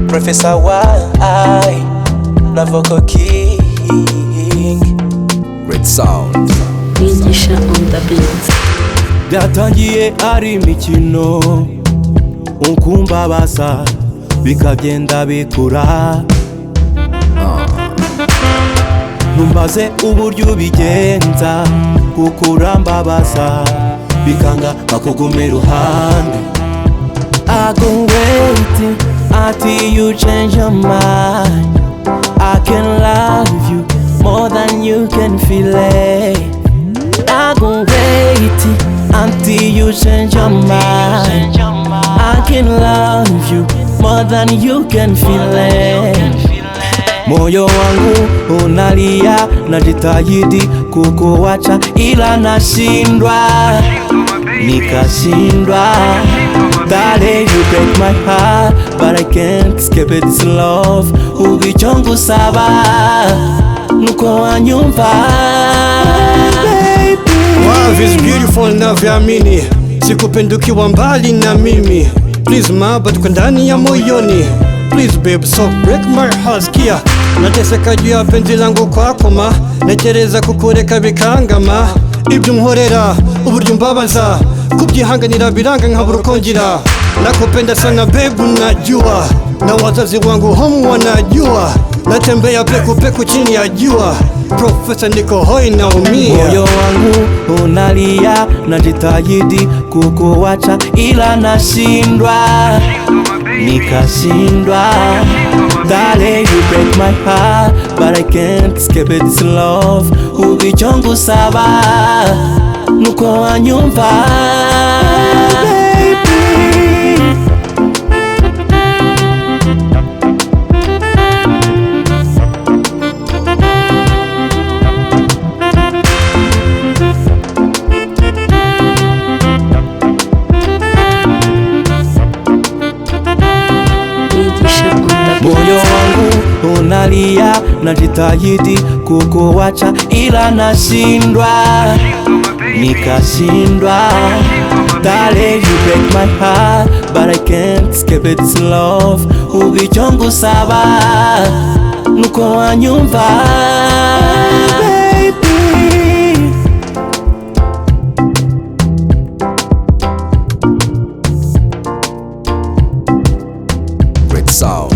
Professor Y na Vocal King. Red Sound Bigisha on the beat. Byatangiye ari imikino ukumbabaza bikagenda bikura, ntumbaze uburyo ubigenza kuko urambabaza bikanga bakuguma iruhande. I go waiting until you change your mind. I can love you more than you can feel it. I go waiting until you change your mind. I can love you more than you can feel it. Moyo wangu unalia, najitahidi kukuacha ila nashindwa, nikashindwa. Darling, you break my heart, but I can't escape this love. Ubichongu saba nuko wanyumva. Love is beautiful navyoamini, sikupendukiwa mbali na mimi. Please ma, bado ndani ya moyoni. Please babe, so break my heart, skia nateseka juu ya penzi langu kwako ma, nekereza kukureka bikangama. Ibyo unkorera uburyo mbabaza, kubyihanganira biranga nkabura ukongera. Nakupenda sana babe, unajua na wazazi wangu home wanajua, natembea peku peku chini ya jua. Professor niko hoi naumia. Moyo wangu unalia, najitahidi kukuacha ila nashindwa, nikashindwa. Darling, you break my heart, but I can't escape this love. Ubichongu saba nuko wanyumva. Moyo wangu unalia, najitahidi kukuacha ila nashindwa, nikashindwa. Darling, you break my heart, but I can't escape this love. Ubichongu saba nuko wanyumva. Red Sound